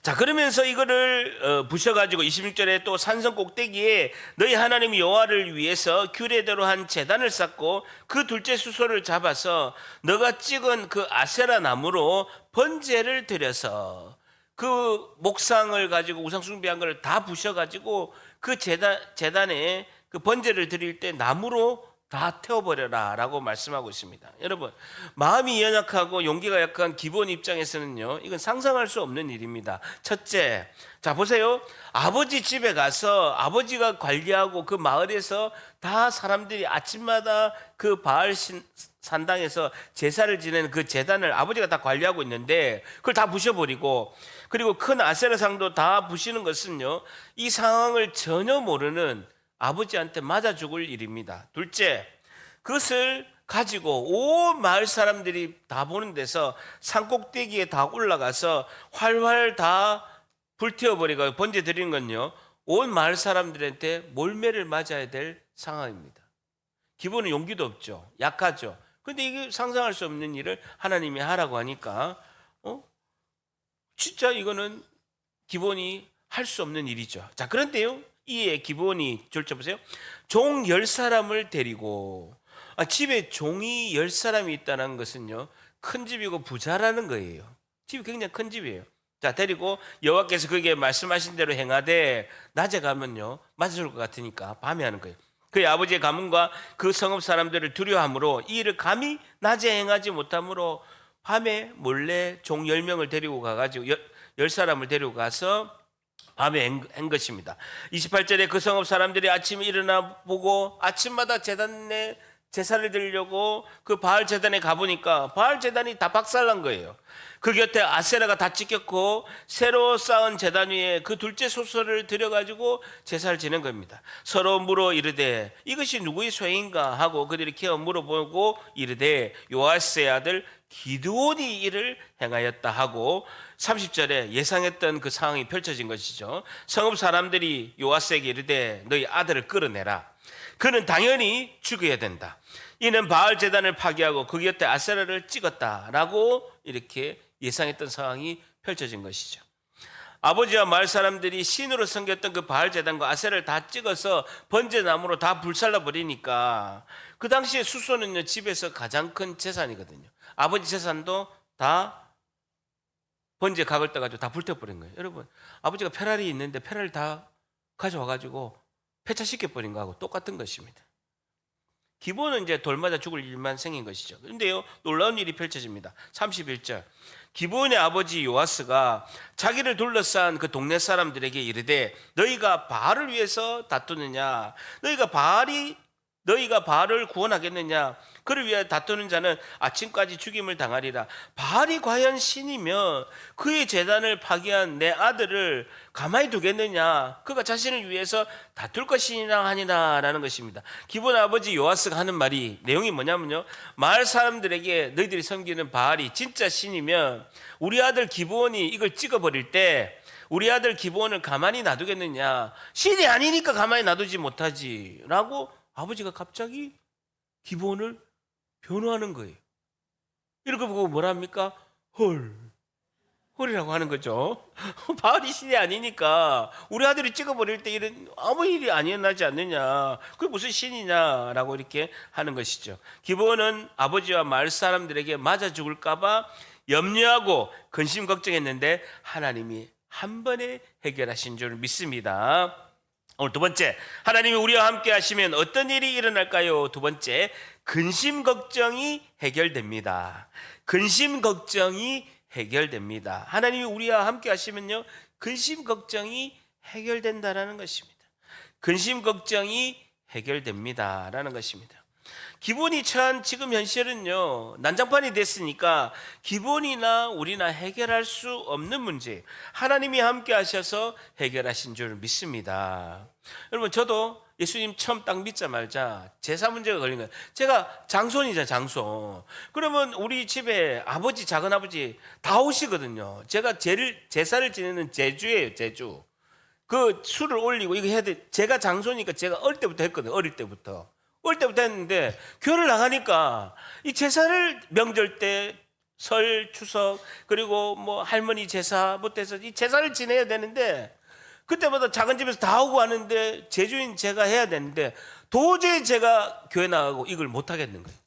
자, 그러면서 이거를 부셔가지고 26절에 또 산성 꼭대기에 너희 하나님 여호와를 위해서 규례대로 한 제단을 쌓고 그 둘째 수소를 잡아서 너가 찍은 그 아세라 나무로 번제를 드려서 그 목상을 가지고 우상 숭배한 걸 다 부셔가지고 그 제단에 그 번제를 드릴 때 나무로 다 태워버려라 라고 말씀하고 있습니다. 여러분, 마음이 연약하고 용기가 약한 기본 입장에서는요, 이건 상상할 수 없는 일입니다. 첫째, 자 보세요. 아버지 집에 가서 아버지가 관리하고 그 마을에서 다 사람들이 아침마다 그 바알 산당에서 제사를 지내는 그 제단을 아버지가 다 관리하고 있는데 그걸 다 부셔버리고, 그리고 큰 아세라상도 다 부시는 것은요, 이 상황을 전혀 모르는 아버지한테 맞아 죽을 일입니다. 둘째, 그것을 가지고 온 마을 사람들이 다 보는 데서 산꼭대기에 다 올라가서 활활 다 불태워버리고 번제 드리는 건요, 온 마을 사람들한테 몰매를 맞아야 될 상황입니다. 기본은 용기도 없죠. 약하죠. 근데 이게 상상할 수 없는 일을 하나님이 하라고 하니까 진짜 이거는 기본이 할 수 없는 일이죠. 자, 그런데요, 이에 기본이 줄쳐보세요. 종 10사람을 데리고, 집에 종이 10사람이 있다는 것은요, 큰 집이고 부자라는 거예요. 집이 굉장히 큰 집이에요. 자, 데리고 여호와께서 그에게 말씀하신 대로 행하되 낮에 가면요 맞을 것 같으니까 밤에 하는 거예요. 그의 아버지의 가문과 그 성읍 사람들을 두려워하므로 이 일을 감히 낮에 행하지 못하므로 밤에 몰래 종 10명을 데리고 가가지고 10사람을 데리고 가서 밤에 한 것입니다. 28절에 그 성읍 사람들이 아침에 일어나 보고 아침마다 제단에 제사를 드리려고 그 바알 제단에 가보니까 바알 제단이 다 박살난 거예요. 그 곁에 아세라가 다 찢겼고 새로 쌓은 제단 위에 그 둘째 소설을 들여가지고 제사를 지낸 겁니다. 서로 물어 이르되 이것이 누구의 소행인가 하고 그들이 기어 물어보고 이르되 요아스의 아들 기드온이 이를 행하였다 하고 30절에 예상했던 그 상황이 펼쳐진 것이죠. 성읍 사람들이 요아스에게 이르되 너희 아들을 끌어내라. 그는 당연히 죽여야 된다. 이는 바알 제단을 파괴하고 그 곁에 아세라를 찍었다라고 이렇게 예상했던 상황이 펼쳐진 것이죠. 아버지와 마을 사람들이 신으로 섬겼던 그 바알 제단과 아세라를 다 찍어서 번제나무로 다 불살라 버리니까 그 당시에 수소는요 집에서 가장 큰 재산이거든요. 아버지 재산도 다 번제 각을 떠가지고 다 불태워버린 거예요. 여러분, 아버지가 페라리 있는데 페라리 다 가져와가지고 폐차시켜 버린 거하고 똑같은 것입니다. 기본은 이제 돌 맞아 죽을 일만 생긴 것이죠. 그런데요, 놀라운 일이 펼쳐집니다. 31절. 기본의 아버지 요아스가 자기를 둘러싼 그 동네 사람들에게 이르되 너희가 바알을 위해서 다투느냐? 너희가 바알을 구원하겠느냐? 그를 위하여 다투는 자는 아침까지 죽임을 당하리라. 바알이 과연 신이며 그의 제단을 파괴한 내 아들을 가만히 두겠느냐? 그가 자신을 위해서 다툴 것이니라 하니라라는 것입니다. 기본 아버지 요아스가 하는 말이 내용이 뭐냐면요, 마을 사람들에게 너희들이 섬기는 바알이 진짜 신이면 우리 아들 기브온이 이걸 찍어버릴 때 우리 아들 기브온을 가만히 놔두겠느냐? 신이 아니니까 가만히 놔두지 못하지 라고 아버지가 갑자기 기브온을 변호하는 거예요. 이렇게 보고 뭐라 합니까? 헐이라고 하는 거죠. 바알이 신이 아니니까 우리 아들이 찍어버릴 때 이런 아무 일이 아니었나지 않느냐, 그게 무슨 신이냐라고 이렇게 하는 것이죠. 기브온은 아버지와 마을 사람들에게 맞아 죽을까 봐 염려하고 근심 걱정했는데 하나님이 한 번에 해결하신 줄 믿습니다. 오늘 두 번째, 하나님이 우리와 함께 하시면 어떤 일이 일어날까요? 두 번째, 근심 걱정이 해결됩니다. 근심 걱정이 해결됩니다. 하나님이 우리와 함께 하시면요, 근심 걱정이 해결된다라는 것입니다. 근심 걱정이 해결됩니다라는 것입니다. 기본이 처한 지금 현실은요, 난장판이 됐으니까 기본이나 우리나 해결할 수 없는 문제, 하나님이 함께 하셔서 해결하신 줄 믿습니다. 여러분, 저도 예수님 처음 딱 믿자마자 제사 문제가 걸린 거예요. 제가 장손이잖아요, 장손. 그러면 우리 집에 아버지, 작은아버지 다 오시거든요. 제가 제사를 지내는 제주예요, 제주. 그 술을 올리고 이거 해야 돼. 제가 장손이니까 제가 어릴 때부터 했거든요, 어릴 때부터 했는데 교회를 나가니까 이 제사를 명절 때 설, 추석, 그리고 뭐 할머니 제사 못해서 이 제사를 지내야 되는데 그때마다 작은 집에서 다 오고 하는데 제주인 제가 해야 되는데 도저히 제가 교회 나가고 이걸 못 하겠는 거예요.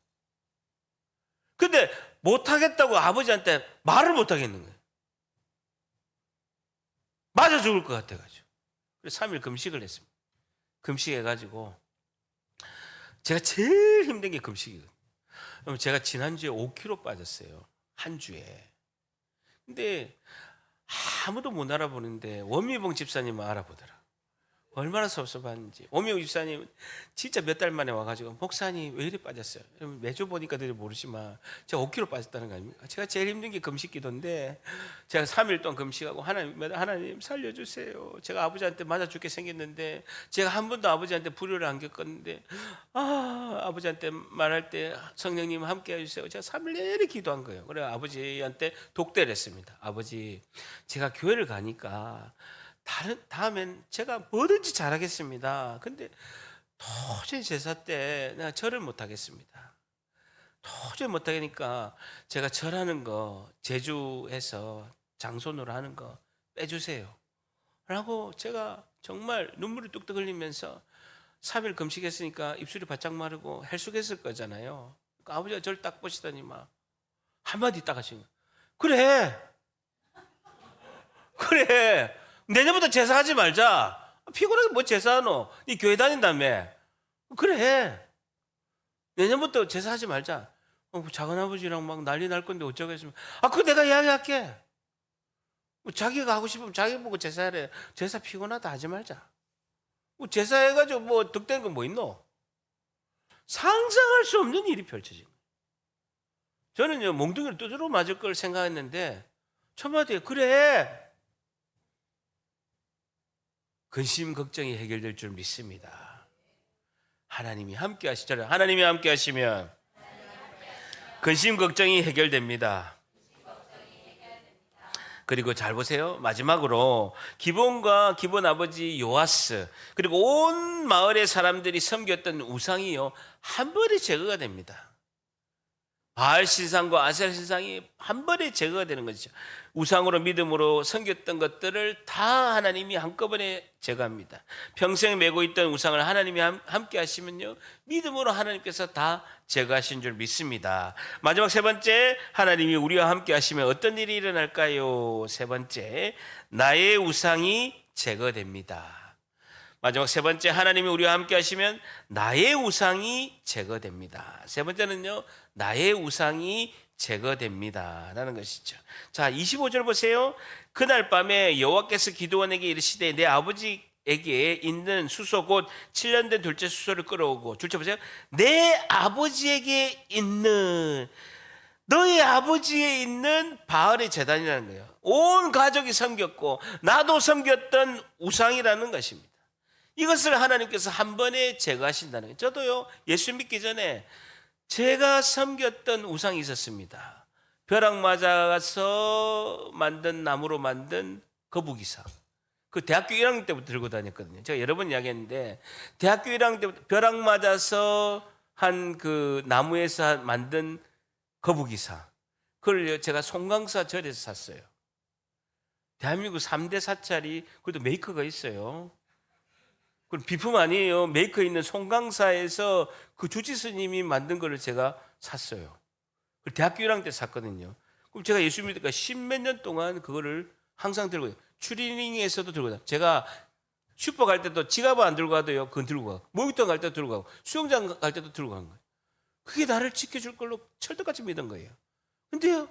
근데 못 하겠다고 아버지한테 말을 못 하겠는 거예요. 맞아 죽을 것 같아가지고. 그래서 3일 금식을 했습니다. 금식해가지고 제가 제일 힘든 게 금식이거든요. 제가 지난주에 5kg 빠졌어요. 한 주에. 근데 아무도 못 알아보는데 원미봉 집사님은 알아보더라. 얼마나 섭섭한지. 원미봉 집사님 진짜 몇 달 만에 와가지고 목사님 왜 이리 빠졌어요? 매주 보니까 늘 모르지만 제가 5kg 빠졌다는 거 아닙니까? 제가 제일 힘든 게 금식 기도인데 제가 3일 동안 금식하고 하나님 살려주세요. 제가 아버지한테 맞아 죽게 생겼는데 제가 한 번도 아버지한테 불효를 안 겪었는데 아버지한테 말할 때 성령님 함께 해주세요. 제가 3일 내내 기도한 거예요. 그래 아버지한테 독대를 했습니다. 아버지, 제가 교회를 가니까 다음엔 제가 뭐든지 잘하겠습니다. 근데 도저히 제사 때 내가 절을 못하겠습니다. 도저히 못하니까 제가 절하는 거 제주에서 장손으로 하는 거 빼주세요 라고 제가 정말 눈물이 뚝뚝 흘리면서 3일 금식했으니까 입술이 바짝 마르고 헬쑥했을 거잖아요. 그러니까 아버지가 저를 딱 보시더니 막 한마디 딱 하신 거예요. 그래 내년부터 제사하지 말자. 피곤하게 뭐 제사하노? 네 교회 다닌다며. 그래 내년부터 제사하지 말자. 작은아버지랑 막 난리 날 건데 어쩌겠으면 그거 내가 이야기할게. 자기가 하고 싶으면 자기 보고 제사하래. 제사 피곤하다 하지 말자. 제사해가지고 뭐 득되는 건 뭐 있노? 상상할 수 없는 일이 펼쳐진 거예요. 저는요, 몽둥이를 두드러 맞을 걸 생각했는데 첫 마디에 그래, 근심 걱정이 해결될 줄 믿습니다. 하나님이 함께 하시잖아요. 하나님이 함께 하시면 근심 걱정이 해결됩니다. 그리고 잘 보세요. 마지막으로 기본과 기본 아버지 요아스, 그리고 온 마을의 사람들이 섬겼던 우상이요, 한 번에 제거가 됩니다. 바알 신상과 아세라 신상이 한 번에 제거가 되는 것이죠. 우상으로 믿음으로 섬겼던 것들을 다 하나님이 한꺼번에 제거합니다. 평생 메고 있던 우상을 하나님이 함께 하시면요, 믿음으로 하나님께서 다 제거하신 줄 믿습니다. 마지막 세 번째, 하나님이 우리와 함께 하시면 어떤 일이 일어날까요? 세 번째, 나의 우상이 제거됩니다. 마지막 세 번째, 하나님이 우리와 함께 하시면 나의 우상이 제거됩니다. 세 번째는요, 나의 우상이 제거됩니다 라는 것이죠. 자, 25절 보세요. 그날 밤에 여호와께서 기드온에게 이르시되 내 아버지에게 있는 수소 곧 7년 된 둘째 수소를 끌어오고, 둘째 보세요. 내 아버지에게 있는, 너의 아버지에 있는 바알의 제단이라는 거예요. 온 가족이 섬겼고 나도 섬겼던 우상이라는 것입니다. 이것을 하나님께서 한 번에 제거하신다는 거예요. 저도요, 예수 믿기 전에 제가 섬겼던 우상이 있었습니다. 벼락 맞아서 만든 나무로 만든 거북이상. 그 대학교 1학년 때부터 들고 다녔거든요. 제가 여러 번 이야기했는데, 대학교 1학년 때부터 벼락 맞아서 한 그 나무에서 만든 거북이상, 그걸 제가 송강사 절에서 샀어요. 대한민국 3대 사찰이, 그래도 메이커가 있어요. 그럼 비품 아니에요. 메이커 있는 송강사에서 그 주지 스님이 만든 거를 제가 샀어요. 대학교 1학년 때 샀거든요. 그럼 제가 예수 믿으니까 10몇 년 동안 그거를 항상 들고 다녀요. 추리닝에서도 들고 다녀요. 제가 슈퍼 갈 때도 지갑을 안 들고 가도요, 그건 들고 가고, 목욕탕 갈 때도 들고 가고, 수영장 갈 때도 들고 간 거예요. 그게 나를 지켜줄 걸로 철떡같이 믿은 거예요. 근데요,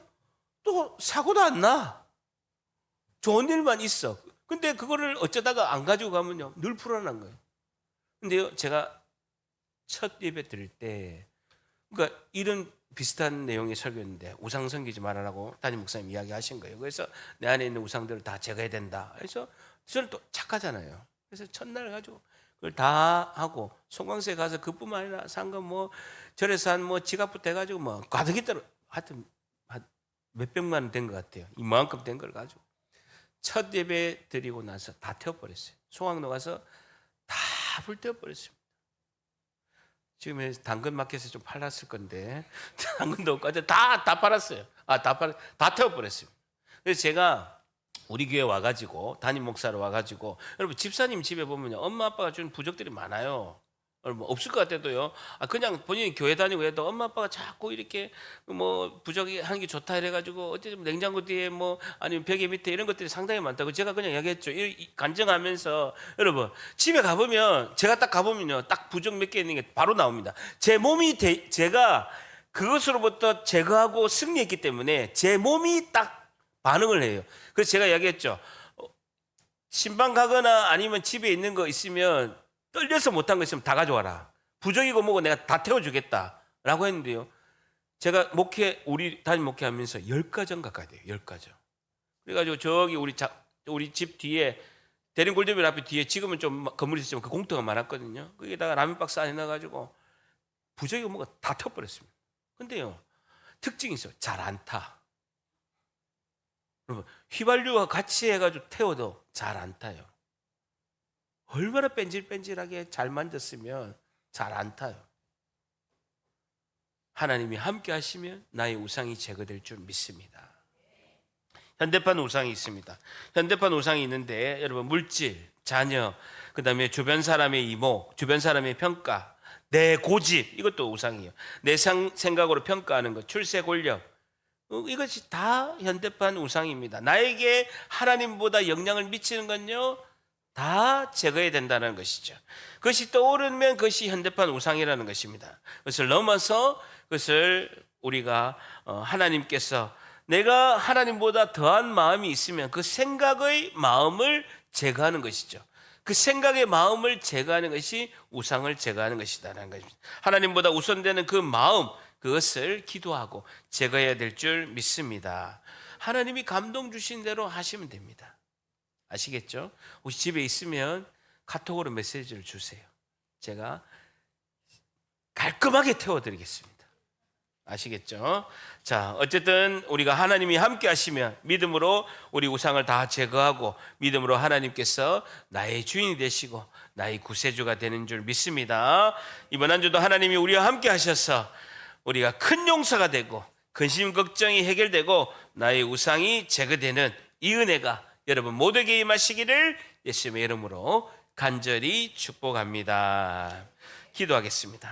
또 사고도 안 나. 좋은 일만 있어. 근데 그거를 어쩌다가 안 가지고 가면요, 늘 불안한 거예요. 근데요, 제가 첫 예배 드릴 때, 그러니까 이런 비슷한 내용의 설교였는데, 우상 섬기지 말아라고 담임 목사님 이야기하신 거예요. 그래서 내 안에 있는 우상들을 다 제거해야 된다. 그래서 저는 또 착하잖아요. 그래서 첫날 가지고 그걸 다 하고, 송광수에 가서 그뿐만 아니라 산 거 뭐 절에서 한 뭐 지갑부터 해가지고 뭐 가득히 따로, 하여튼 몇백만 원 된 것 같아요. 이만큼 된 걸 가지고 첫 예배 드리고 나서 다 태워버렸어요. 송악로 가서 다 불태워버렸습니다. 지금 당근 마켓에 좀 팔았을 건데, 당근도 없고 다 팔았어요. 다 태워버렸습니다. 그래서 제가 우리 교회 와가지고, 담임 목사로 와가지고, 여러분 집사님 집에 보면요, 엄마 아빠가 준 부적들이 많아요. 여러분 없을 것 같아도요, 그냥 본인이 교회 다니고 해도 엄마 아빠가 자꾸 이렇게 뭐 부적이 하는 게 좋다 이래가지고 어쨌든 냉장고 뒤에 뭐 아니면 베개 밑에 이런 것들이 상당히 많다고 제가 그냥 이야기했죠. 간증하면서, 여러분 집에 가보면, 제가 딱 가보면요, 딱 부적 몇 개 있는 게 바로 나옵니다. 제 몸이 제가 그것으로부터 제거하고 승리했기 때문에 제 몸이 딱 반응을 해요. 그래서 제가 이야기했죠. 신방 가거나 아니면 집에 있는 거 있으면 떨려서 못한 거 있으면 다 가져와라. 부적이고 뭐고 내가 다 태워주겠다라고 했는데요, 제가 우리 담임 목회하면서 10가정 가까이 돼요. 10가정. 그래가지고 저기 우리 집 뒤에, 대림 골드빌 앞에 뒤에, 지금은 좀 건물이 있지만 그 공터가 많았거든요. 거기다가 라면 박스 안에 넣어가지고 부적이고 뭐가 다 태워버렸습니다. 근데요, 특징이 있어요. 잘 안 타. 여러분, 휘발유와 같이 해가지고 태워도 잘 안 타요. 얼마나 뺀질뺀질하게 잘 만졌으면 잘 안 타요. 하나님이 함께 하시면 나의 우상이 제거될 줄 믿습니다. 현대판 우상이 있습니다. 현대판 우상이 있는데, 여러분 물질, 자녀, 그 다음에 주변 사람의 이목, 주변 사람의 평가, 내 고집, 이것도 우상이에요. 내 생각으로 평가하는 것, 출세 권력, 이것이 다 현대판 우상입니다. 나에게 하나님보다 영향을 미치는 건요, 다 제거해야 된다는 것이죠. 그것이 떠오르면 그것이 현대판 우상이라는 것입니다. 그것을 넘어서 그것을 우리가 하나님께서, 내가 하나님보다 더한 마음이 있으면 그 생각의 마음을 제거하는 것이죠. 그 생각의 마음을 제거하는 것이 우상을 제거하는 것이다라는 것입니다. 하나님보다 우선되는 그 마음, 그것을 기도하고 제거해야 될 줄 믿습니다. 하나님이 감동 주신 대로 하시면 됩니다. 아시겠죠? 혹시 집에 있으면 카톡으로 메시지를 주세요. 제가 깔끔하게 태워드리겠습니다. 아시겠죠? 자, 어쨌든 우리가 하나님이 함께 하시면 믿음으로 우리 우상을 다 제거하고 믿음으로 하나님께서 나의 주인이 되시고 나의 구세주가 되는 줄 믿습니다. 이번 한 주도 하나님이 우리와 함께 하셔서 우리가 큰 용서가 되고 근심 걱정이 해결되고 나의 우상이 제거되는 이 은혜가 여러분 모두에게 임하시기를 예수님의 이름으로 간절히 축복합니다. 기도하겠습니다.